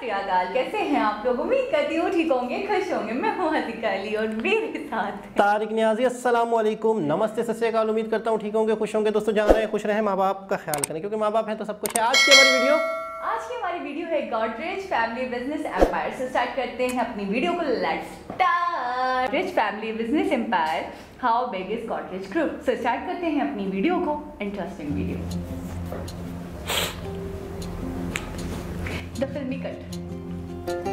यागाल, कैसे हैं आप लोग? उम्मीद करती हूँ ठीक होंगे, खुश होंगे। मैं हूँ हसीका अली और मेरे साथ तारिक नियाजी। अस्सलाम वालेकुम, नमस्ते, सत श्री अकाल। उम्मीद करता हूँ ठीक होंगे, खुश होंगे। दोस्तों जहाँ रहें खुश रहें, माँ बाप का ख्याल करें, क्योंकि माँ बाप हैं तो सब कुछ है। आज की हमारी वीडियो है गोदरेज फैमिली बिजनेस एम्पायर से। स्टार्ट करते हैं अपनी वीडियो को। Let's start. Rich family business empire, how big is Godrej group. So start करते हैं अपनी वीडियो को। Interesting video. The filmy cut.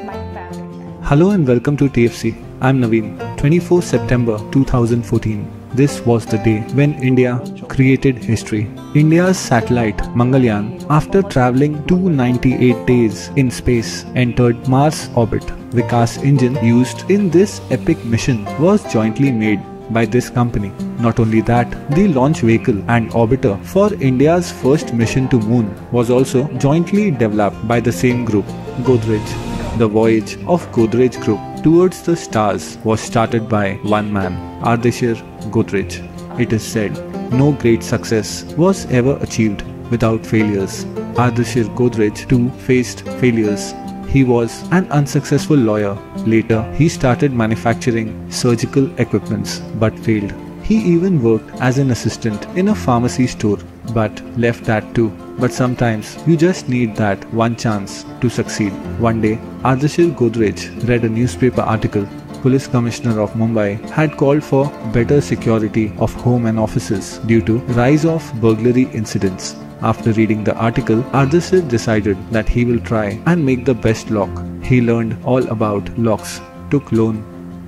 My favorite. Hello and welcome to TFC. I'm Naveen. 24 September 2014. This was the day when India created history. India's satellite Mangalyaan, after traveling 298 days in space, entered Mars orbit. Vikas engine used in this epic mission was jointly made by this company. Not only that, the launch vehicle and orbiter for India's first mission to moon was also jointly developed by the same group, Godrej. The voyage of Godrej Group towards the stars was started by one man, Ardeshir Godrej. It is said, no great success was ever achieved without failures. Ardeshir Godrej too faced failures. He was an unsuccessful lawyer. Later, he started manufacturing surgical equipments but failed. He even worked as an assistant in a pharmacy store but left that too. But sometimes you just need that one chance to succeed. One day, Ardeshir Godrej read a newspaper article. Police Commissioner of Mumbai had called for better security of home and offices due to rise of burglary incidents. After reading the article, Ardeshir decided that he will try and make the best lock. He learned all about locks, took loan,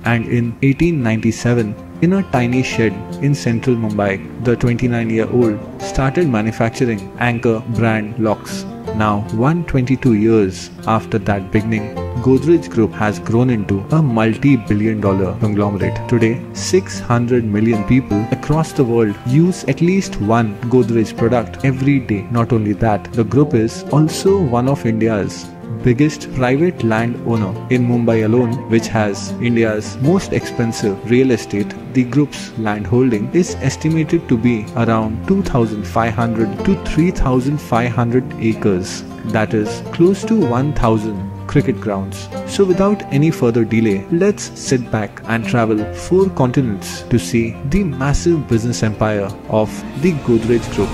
and in 1897, in a tiny shed in central Mumbai, the 29-year-old started manufacturing Anchor brand locks. Now, 122 years after that beginning, Godrej Group has grown into a multi-billion-dollar conglomerate. Today, 600 million people across the world use at least one Godrej product every day. Not only that, the group is also one of India's biggest private land owner. In Mumbai alone, which has India's most expensive real estate, the group's land holding is estimated to be around 2,500 to 3,500 acres. That is close to 1,000 cricket grounds. So without any further delay, let's sit back and travel 4 continents to see the massive business empire of the Godrej Group.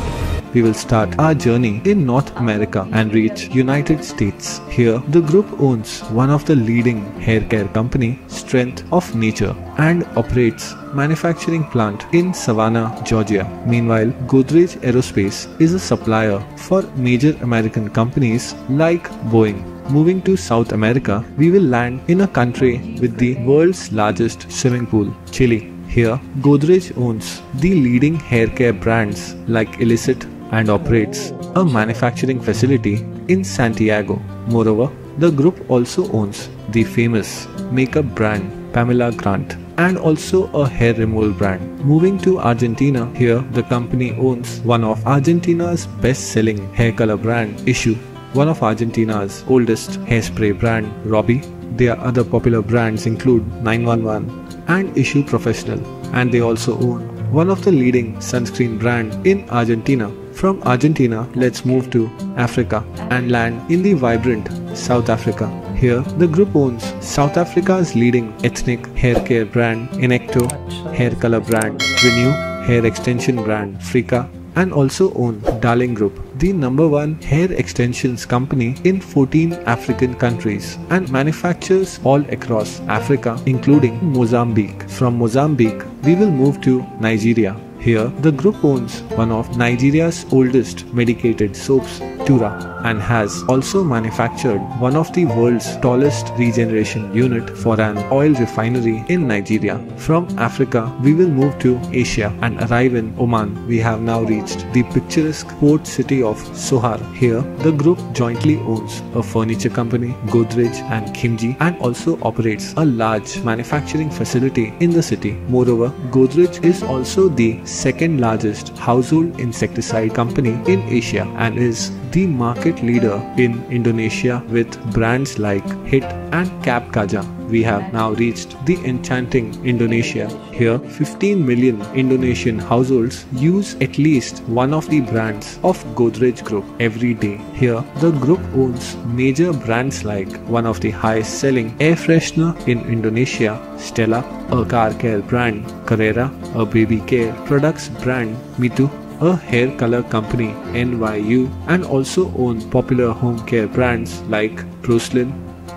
We will start our journey in North America and reach United States. Here, the group owns one of the leading hair care company, Strength of Nature, and operates manufacturing plant in Savannah, Georgia. Meanwhile, Godrej Aerospace is a supplier for major American companies like Boeing. Moving to South America, we will land in a country with the world's largest swimming pool, Chile. Here, Godrej owns the leading hair care brands like Illicit and operates a manufacturing facility in Santiago. Moreover, the group also owns the famous makeup brand Pamela Grant and also a hair removal brand. Moving to Argentina, here the company owns one of Argentina's best-selling hair color brand, Issue, one of Argentina's oldest hairspray brand, Robbie. Their other popular brands include 911 and Issue Professional, and they also own one of the leading sunscreen brand in Argentina. From Argentina, let's move to Africa and land in the vibrant South Africa. Here, the group owns South Africa's leading ethnic hair care brand, Inecto, hair color brand, Renew, hair extension brand, Frika, and also own Darling Group, the #1 hair extensions company in 14 African countries, and manufactures all across Africa, including Mozambique. From Mozambique, we will move to Nigeria. Here, the group owns one of Nigeria's oldest medicated soaps, Tura, and has also manufactured one of the world's tallest regeneration unit for an oil refinery in Nigeria. From Africa, we will move to Asia and arrive in Oman. We have now reached the picturesque port city of Sohar. Here, the group jointly owns a furniture company, Godrej and Khimji, and also operates a large manufacturing facility in the city. Moreover, Godrej is also the second largest household insecticide company in Asia and is the market leader in Indonesia with brands like Hit and Cap Kaja. we have now reached the enchanting Indonesia. Here, 15 million Indonesian households use at least one of the brands of Godrej Group every day. Here, the group owns major brands like one of the highest selling air freshener in Indonesia, Stella, a car care brand, Carrera, a baby care products brand, Mitu, a hair color company, NYU, and also own popular home care brands like Proslin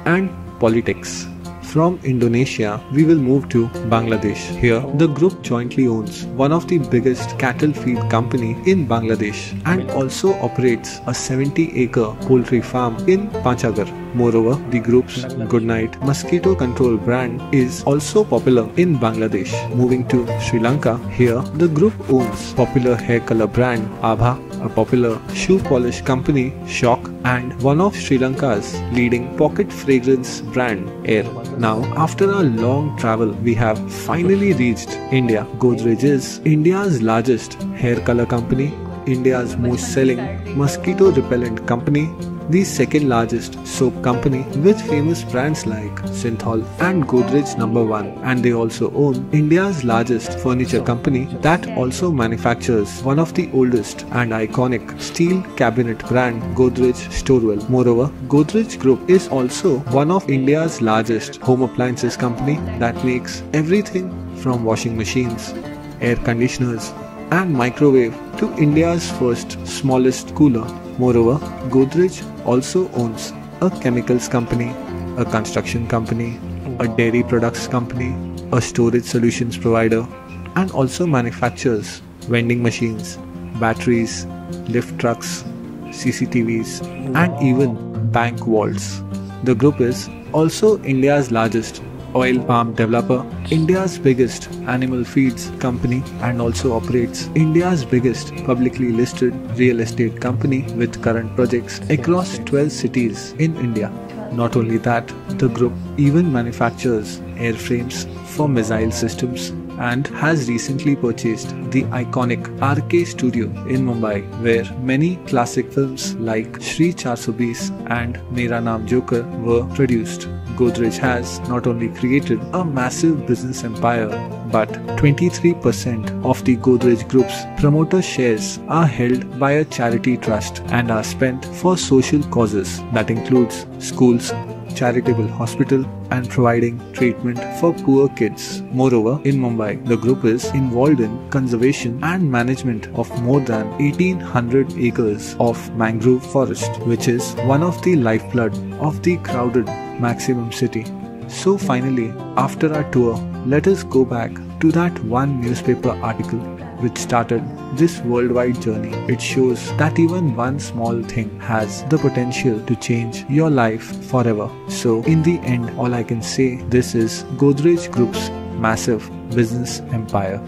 and Politex. From Indonesia, we will move to Bangladesh. Here, the group jointly owns one of the biggest cattle feed company in Bangladesh and also operates a 70-acre poultry farm in Panchagar. Moreover, the group's Goodnight mosquito control brand is also popular in Bangladesh. Moving to Sri Lanka, here the group owns popular hair color brand Abha, a popular shoe polish company Shock, and one of Sri Lanka's leading pocket fragrance brand Air. Now, after a long travel, we have finally reached India. Godrej is India's largest hair color company, India's most selling mosquito repellent company, the second largest soap company with famous brands like Synthol and Godrej No. 1, and they also own India's largest furniture company that also manufactures one of the oldest and iconic steel cabinet brand Godrej Storewell. Moreover, Godrej Group is also one of India's largest home appliances company that makes everything from washing machines, air conditioners and microwave to India's first smallest cooler. Moreover, Godrej also owns a chemicals company, a construction company, a dairy products company, a storage solutions provider, and also manufactures vending machines, batteries, lift trucks, CCTVs, and even bank vaults. The group is also India's largest oil palm developer, India's biggest animal feeds company, and also operates India's biggest publicly listed real estate company with current projects across 12 cities in India. Not only that, the group even manufactures airframes for missile systems and has recently purchased the iconic RK Studio in Mumbai, where many classic films like Shri 420 and Mera Naam Joker were produced. Godrej has not only created a massive business empire, but 23% of the Godrej Group's promoter shares are held by a charity trust and are spent for social causes that includes schools, charitable hospital, and providing treatment for poor kids. Moreover, in Mumbai, the group is involved in conservation and management of more than 1800 acres of mangrove forest, which is one of the lifeblood of the crowded Maximum City. So finally, after our tour, let us go back to that one newspaper article which started this worldwide journey. It shows that even one small thing has the potential to change your life forever. So in the end, all I can say, this is Godrej Group's massive business empire.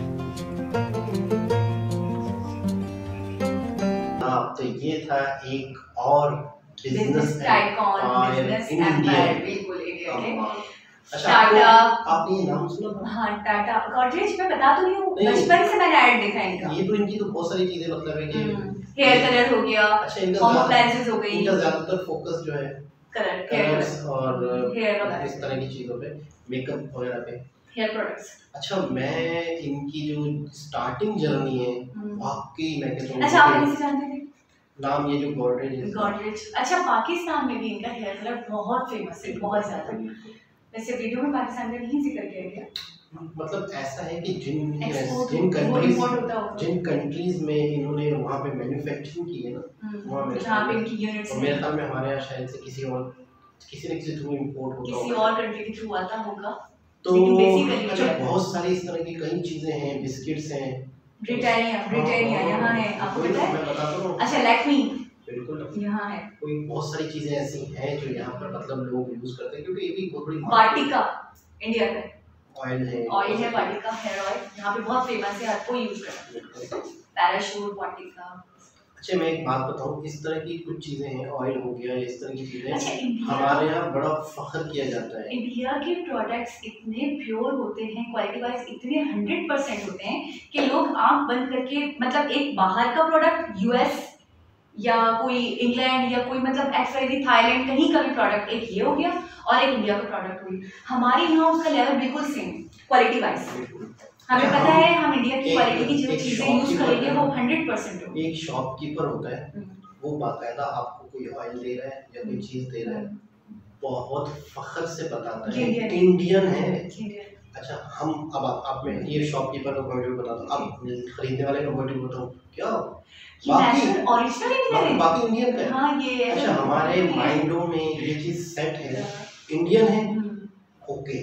तो ये था एक और business icon, business empire, बिल्कुल India के। टाटा, आपने ये नाम सुना था? हाँ, टाटा गॉडरेज में बता तो नहीं हूँ, बचपन से मैंने ऐड देखा है इनका। ये तो इनकी तो बहुत सारी चीजें मतलब है कि हेयर कलर हो गया, होम अप्लायंसेस हो गई, इनका ज्यादातर फोकस जो है कलर्स और हेयर इस तरह की चीजों पे, मेकअप वगैरह पे, हेयर प्रोडक्ट्स। अच्छा, मैं इनकी जो स्टार्टिंग जर्नी है वाकई मैं कहता हूँ। अच्छा, आप किसे जानते थे? नाम ये जो गॉडरेज। अच्छा, पाकिस्तान में भी इनका हेयर कलर बहुत फेमस है, बहुत ज्यादा। वैसे वीडियो में पाकिस्तान का नहीं जिक्र किया गया। मतलब ऐसा है कि जिन कंट्रीज में इन्होंने वहाँ पे मैन्युफैक्चरिंग की है ना, वहाँ पे इनकी यूनिट्स, मेरे ख्याल में हमारे यहाँ शायद से किसी न किसी थ्रू इंपोर्ट होता होगा, किसी और कंट्री के थ्रू आता होगा। तो अच्छा, बहुत सारी इस तरह की कई चीजें हैं, बिस्किट्स हैं। ब्रिटानिया यहाँ है, आपको पता है? मैं बताता हूँ। अच्छा, लैक्मी बिल्कुल यहाँ है। कोई बहुत सारी चीजें ऐसी हैं जो यहाँ पर मतलब लोग यूज करते हैं, क्योंकि ये भी बहुत बड़ी वाटिका इंडिया का ऑयल है वाटिका हेयर ऑयल, यहाँ पे बहुत फेमस है, हर कोई यूज करता है। पैराशूट, वाटिका। अच्छा, मैं एक बात बताऊँ, इस तरह की कुछ चीजें हैं, ऑयल हो गया, इस तरह की चीजें हमारे यहाँ बड़ा फख्र किया जाता है। इंडिया के प्रोडक्ट्स इतने प्योर होते हैं, क्वालिटी वाइज इतने 100% होते हैं कि लोग आंख बंद करके, मतलब एक बाहर का प्रोडक्ट यूएस या कोई इंग्लैंड या कोई मतलब एक्सवाईजेड थाईलैंड कहीं का भी प्रोडक्ट, एक ये हो गया और एक इंडिया का प्रोडक्ट हुई, हमारे यहाँ उसका लेवल बिल्कुल सेम क्वालिटी वाइज। हमें पता है हम इंडिया की क्वालिटी की जो चीजें यूज करेंगे वो 100% होगी। एक शॉपकीपर होता है, वो बाकायदा आपको कोई ऑयल दे रहा है या कोई चीज दे रहा है, बहुत फख्र से बताता है इंडियन है। अच्छा, हम अब आप में ये शॉपकीपर का पॉइंट बता दो, अब खरीदने वाले का पॉइंट बताओ क्या बाकी इंडियन का है। हाँ, ये अच्छा, हमारे माइंडों में ये चीज सेट है, इंडियन है ओके,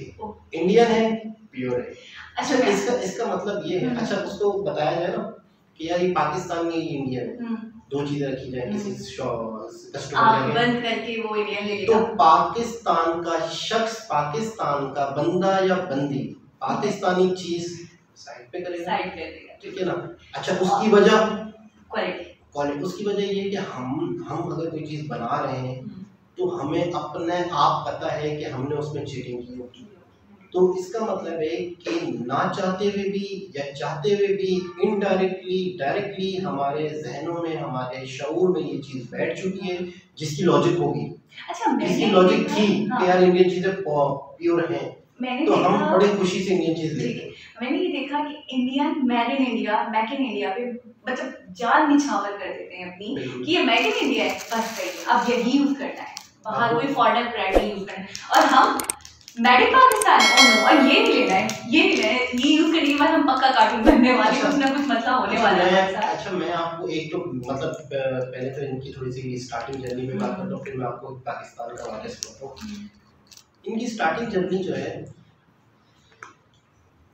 इंडियन है प्योर है। अच्छा, इसका मतलब ये है, अच्छा उसको बताया जाए ना कि यार ये पाकिस्तान में ये इंडियन है, दो चीजें रखी जाए किसी कस्टमर बंद करके वो इंडियन ले लेगा, तो पाकिस्तान का शख्स, पाकिस्तान का बंदा या बंदी पाकिस्तानी चीज साइड पे करेगा, साइड पे देगा, ठीक है ना। अच्छा, उसकी वजह क्वालिटी, उसकी वजह ये है कि हम अगर कोई चीज बना रहे हैं तो हमें अपने आप पता है कि हमने उसमें चीटिंग की होगी, तो इसका मतलब है कि ना चाहते हुए भी या चाहते हुए भी इनडायरेक्टली डायरेक्टली हमारे जहनों में, हमारे शऊर में ये चीज बैठ चुकी है, जिसकी लॉजिक होगी। अच्छा, जिसकी लॉजिक थी कि यार इंडियन चीजें प्योर हैं, तो हम बड़े खुशी से इंडियन चीज लेते हैं। मैंने ये देखा कि Indian made in India, make in India पे मतलब जान निछावर कर देते हैं अपनी कि ये मेड इन इंडिया है, बस सही, अब यही यूज करना है, बाहर कोई फॉरेन ब्रांड नहीं यूज करना है, और हम मेड इन पाकिस्तान और ये नहीं लेना है, ये नहीं लेना है, ये यूज करने के बाद हम पक्का कार्टून बनने वाले, कुछ ना कुछ मतलब होने वाला है। अच्छा, मैं आपको एक तो मतलब पहले तो इनकी थोड़ी सी स्टार्टिंग जर्नी में बात करता हूँ, फिर मैं आपको पाकिस्तान का वाक़या सुनाता हूँ। इनकी स्टार्टिंग जर्नी जो है,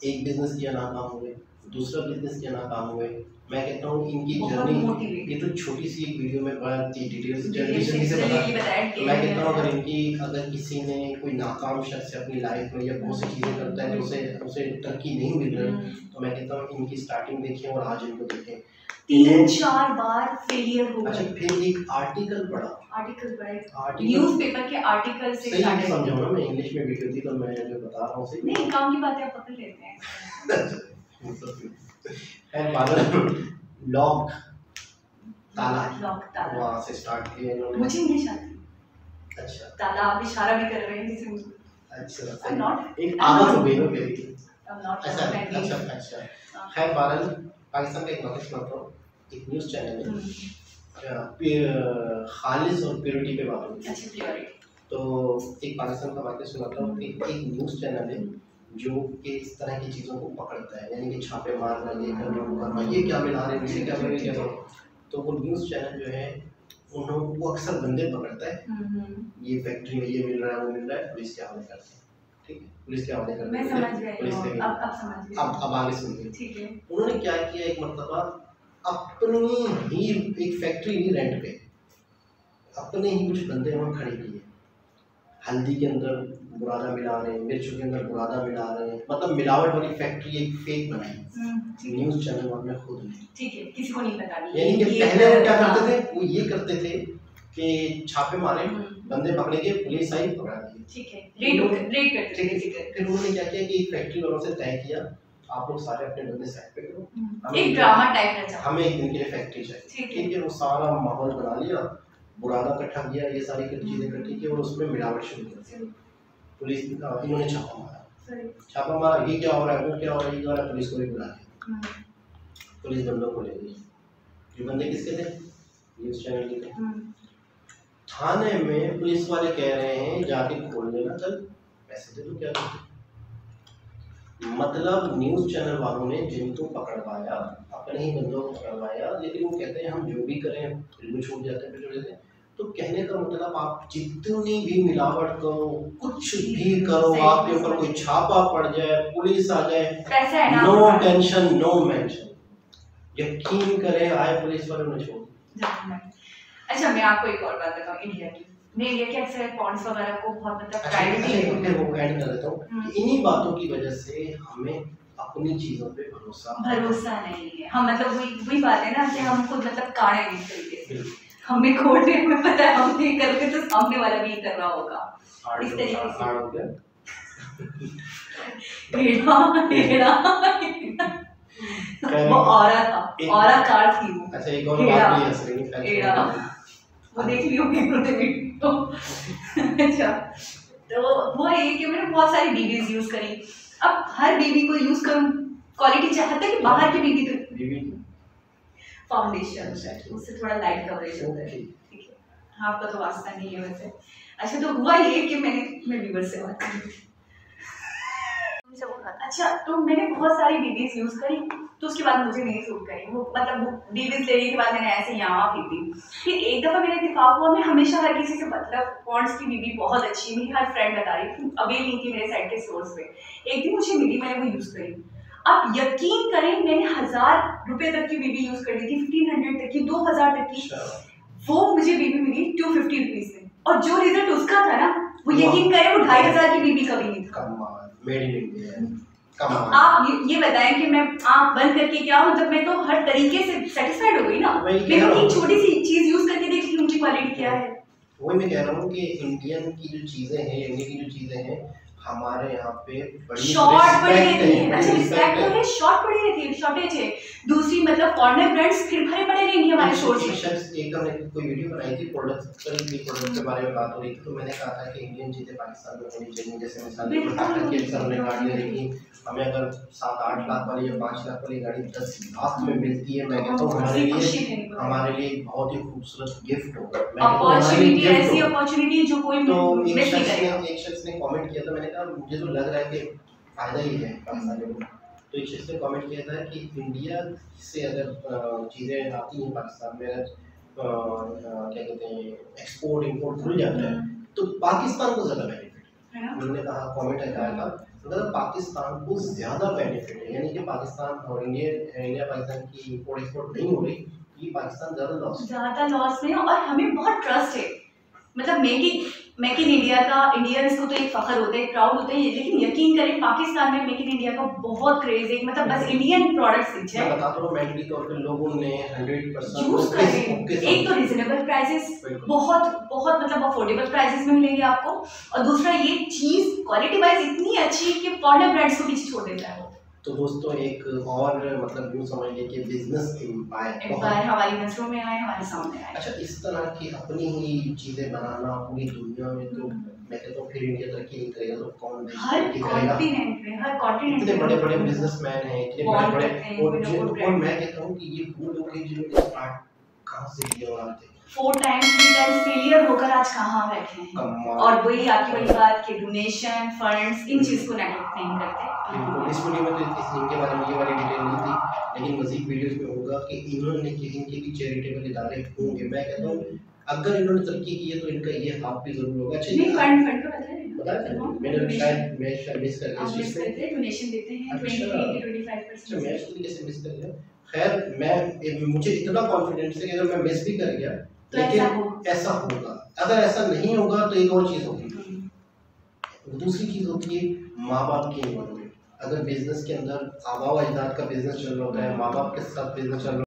एक बिजनेस किया नाकाम हुए, दूसरा बिजनेस किया नाकाम हुए। मैं कहता हूँ इनकी जर्नी, ये तो छोटी सी एक वीडियो में बड़ा डिटेल्स जल्दी से बताया, तो मैं कहता हूँ अगर किसी ने कोई नाकाम शख्स अपनी लाइफ में या बहुत सी चीज़ें करता है तो उसे तरक्की नहीं मिल रही, तो मैं कहता हूँ इनकी स्टार्टिंग देखें और आज इनको देखें। 3-4 बार फेलियर हो। अच्छा, फिर एक आर्टिकल पढ़ा, न्यूज़पेपर के आर्टिकल से सही समझो ना, मैं इंग्लिश में वीडियो थी तो मैं जो बता रहा हूँ सही नहीं, काम की बातें आप पकड़ लेते हैं है। बादल लॉक ताला वहाँ से स्टार्ट किया इन्होंने। मुझे इंग्लिश आती। अच्छा, ताला आप इशारा भी कर रहे हैं जिसे मुझे, अच्छा एक आदत हो गई हो मेरी। अच्छा, खैर बादल, पाकिस्तान का एक वाक़या सुनाता हूँ। एक न्यूज़ चैनल है, खालिस और प्योरिटी पे बात होती है, तो एक पाकिस्तान का वाक़या सुनाता हूँ कि एक न्यूज़ चैनल है जो कि इस तरह की चीज़ों को पकड़ता है, यानी कि छापे मारना, ये करना, वो करना, ये क्या मिला रहे हैं, इसे क्या मिला क्या, तो वो न्यूज़ चैनल जो है वो अक्सर बंदे पकड़ता है, ये फैक्ट्री में ये मिल रहा है, वो मिल रहा है, पुलिस के हवाले करते हैं, ठीक है, पुलिस के हवाले करते हैं। मैं समझ गई, अब समझ गई। अब आगे सुनिए, ठीक है। उन्होंने क्या किया, एक मरतबा अपनी ही एक फैक्ट्री नहीं रेंट पे, अपने ही कुछ बंदे वहाँ खड़े किए, हल्दी के अंदर बुरादा मिला रहे हैं, मिर्चों के अंदर बुरादा मिला रहे हैं, मतलब मिलावट वाली फैक्ट्री एक फेक बनाई न्यूज़ चैनल वाले खुद ने, ठीक है, किसी को नहीं पता। यानी कि पहले वो क्या करते थे, वो ये करते थे कि छापे मारे, बंदे पकड़े गए, पुलिस आई पकड़ा दिए, ठीक है, रेड करते थे। फिर उन्होंने क्या किया कि एक फैक्ट्री वालों से तय किया, आप लोग सारे अपने बंदे साइड पे करो, एक ड्रामा टाइप का, हमें एक दिन के लिए फैक्ट्री चाहिए, ठीक है। वो सारा माहौल बना लिया, बुरादा इकट्ठा किया, ये सारी चीज़ें इकट्ठी की और उसमें मिलावट शुरू कर दी। पुलिस इन्होंने छापा मारा, ये क्या हो रहा है, वो क्या हो रहा है, ये क्या हो रहा है, पुलिस को भी बुला लिया, पुलिस बंदों को ले गई। ये बंदे किसके थे, न्यूज़ चैनल के थे। थाने में पुलिस वाले कह रहे हैं जाके खोल लेना, चल पैसे दे दो, क्या दो, मतलब न्यूज़ चैनल वालों ने जिनको पकड़वाया, अपने ही बंदों को पकड़वाया, लेकिन वो कहते हैं हम जो भी करें फिर भी छूट जाते हैं, फिर छूट जाते हैं। तो कहने का मतलब आप जितनी भी मिलावट करो, कुछ भी करो, आपके ऊपर कोई छापा पड़ जाए, पुलिस आ जाए, नो टेंशन नो मेंशन, यकीन करें आए पुलिस वालों ने छोड़। अच्छा, मैं आपको एक और बात बताऊं, इंडिया की, मैं इंडिया के अक्सर पॉइंट्स वगैरह को बहुत मतलब प्राइवेटली वो ऐड कर देता हूँ। इन्हीं बातों की वजह से हमें अपनी चीजों पे भरोसा नहीं है। हम मतलब वही बात है ना कि हम खुद मतलब काढ़े हैं इस तरीके से, हमें खोलने में पता है हम नहीं करोगे तो सामने वाला भी कर रहा होगा, इस तरीके से। वो औरा था, औरा कार थी वो। अच्छा एक और बात भी हंस रही एड़ा, वो देख लियो वीडियो। अच्छा तो वो ये कि मैंने बहुत सारी बीबीज यूज करी। अब हर बीबी को यूज करूं, क्वालिटी चाहता है कि बाहर की बीबी तो बीबी फाउंडेशन उससे थोड़ा लाइट कवरेज होता है, ठीक है। आपका तो वास्ता नहीं है वैसे। अच्छा तो हुआ ये कि मैं व्यूअर से बात कर रही थी। अच्छा तो मैंने बहुत सारी बीबीज यूज करी, तो उसके बाद मुझे नहीं सूट करी वो, मतलब बीबीज लेने के बाद मैंने ऐसे यहाँ पी थी। फिर एक दफा मेरा इत्तेफाक हुआ, मैं हमेशा हर किसी से मतलब पॉन्ड्स की बीबी बहुत अच्छी, मेरी हर फ्रेंड बता रही थी, अभी नहीं थी मेरे साइड के सोर्स पे। एक दिन मुझे मिली, मैंने वो यूज करी। अब यकीन करें मैंने 1000 रुपए तक की बीबी यूज कर ली थी, 1500 तक की, 2000 तक की। वो मुझे बीबी मिली 250 रुपीज में, और जो रिजल्ट उसका था ना, वो यकीन करें वो 2500 की बीबी कभी नहीं था। Made in India. आप ये बताएं कि मैं आँख बंद करके क्या हूँ, जब मैं तो हर तरीके से सेटिस्फाइड हो गई ना। मैं एक छोटी सी चीज यूज करके देख ली उनकी क्वालिटी क्या है। वही मैं कह रहा हूँ कि इंडियन की जो चीजें हैं, इंडिया की जो चीजें हैं, हमारे यहाँ पे बड़ी शॉर्ट पड़ी रहती है। अच्छा रिस्पेक्ट तो है, शॉर्ट पड़ी रहती है, शॉर्टेज है। दूसरी मतलब फॉरेनर ब्रांड्स फिर भरे पड़े रहेंगे हमारे सोर्स में। एकदम कोई वीडियो बनाई थी प्रोडक्ट के बारे में बात हो रही थी, तो मैंने कहा था कि इंडियन चीजें पाकिस्तान में होनी चाहिए। जैसे मिसाल के अक्सर हमने गाड़ियाँ देखी, हमें अगर 7-8 लाख वाली या 5 लाख वाली गाड़ी 10 लाख में मिलती है, मैं कहता हूँ हमारे लिए बहुत ही खूबसूरत गिफ्ट होगा। अपॉर्चुनिटी, ऐसी अपॉर्चुनिटी जो कोई तो मिस नहीं करेगा। एक शख्स ने कमेंट किया था, मैंने कहा मुझे तो लग रहा है कि फायदा ही है पाकिस्तानियों को। तो एक शख्स ने कमेंट किया था कि इंडिया से अगर चीज़ें आती हैं पाकिस्तान में, अगर क्या कहते हैं एक्सपोर्ट इंपोर्ट खुल जाता है तो पाकिस्तान को ज़्यादा बेनिफिट है। उन्होंने कहा कमेंट आया था, मतलब पाकिस्तान को ज़्यादा बेनिफिट है, यानी कि पाकिस्तान और इंडिया पाकिस्तान की इंपोर्ट एक्सपोर्ट नहीं हो रही, ये पाकिस्तान ज़्यादा लॉस में। और हमें बहुत ट्रस्ट है, मतलब मेक इन इंडिया का इंडियंस को तो एक फखर होता है, प्राउड होते हैं, लेकिन यकीन करें पाकिस्तान में मेक इन इंडिया का बहुत क्रेज है। मतलब बस इंडियन प्रोडक्ट्स मैं बताता हूँ, मेंटली तौर पे लोगों ने 100% यूज कर रहे हैं। एक तो रिजनेबल प्राइसेस, बहुत बहुत मतलब अफोर्डेबल प्राइसेस में मिलेंगे आपको, और दूसरा ये चीज क्वालिटी वाइज इतनी अच्छी कि फॉरेनर ब्रांड्स को पीछे छोड़ देता है। तो दोस्तों एक और मतलब यूँ समझ लीजिए कि बिजनेस एम्पायर हमारी नजरों में आए, हमारे सामने आए। अच्छा इस तरह की अपनी ही चीज़ें बनाना पूरी दुनिया में, तो मैं कहता हूँ फिर इंडिया तरक्की नहीं करेगा तो कौन हर कॉन्टिनेंट में इतने बड़े बड़े बिजनेसमैन हैं, इतने बड़े बड़े, और मैं कहता हूँ कि ये वो लोग हैं जिन्होंने स्टार्ट कहाँ से किया वहाँ थे 4 टाइम्स 3 टाइम्स फेलियर होकर आज कहाँ बैठे हैं। और वही आपकी वाली बात कि डोनेशन फंड्स इन चीज को नेगलेक्ट नहीं करते। इस वीडियो में तो इनके बारे में ये वाली डिटेल नहीं थी, लेकिन मजीद वीडियोस में होगा कि इन्होंने इनके भी चैरिटेबल इदारे होंगे। मैं कहता हूँ अगर इन्होंने तरक्की की है तो इनका ये हाथ भी जरूर होगा। अच्छा नहीं फंड का बताया मैंने शायद मिस कर गया, इस चीज पे डोनेशन देते हैं 23 से 25%। मैं इसको कैसे मिस कर गया। खैर मैं मुझे इतना कॉन्फिडेंस है कि अगर मैं मिस भी कर गया लेकिन ऐसा होगा। अगर ऐसा नहीं होगा तो एक और चीज़ होगी, दूसरी चीज़ होती है माँ बाप की इन्वॉल्वमेंट। अगर बिजनेस के अंदर आबा व अजदाद का बिजनेस चल रहा होता है, माँ बाप के साथ बिजनेस चल रहा है,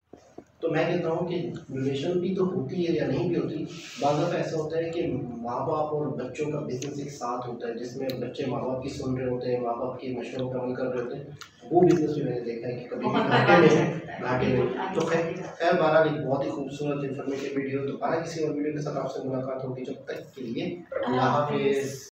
तो मैं कहता हूँ कि डोनेशन भी तो होती है या नहीं भी होती। बाज़ दफ़ा ऐसा होता है कि माँ बाप और बच्चों का बिजनेस एक साथ होता है, जिसमें बच्चे माँ बाप की सुन रहे होते हैं, माँ बाप के मशवरों पर अमल कर रहे होते हैं। वो बिजनेस भी मैंने देखा है कि कभी घाटे में। तो खैर बहरहाल एक बहुत ही खूबसूरत इन्फॉर्मेटिव वीडियो। दोबारा किसी और वीडियो के साथ आपसे मुलाकात होगी, जब तक के लिए अल्लाह हाफिज़।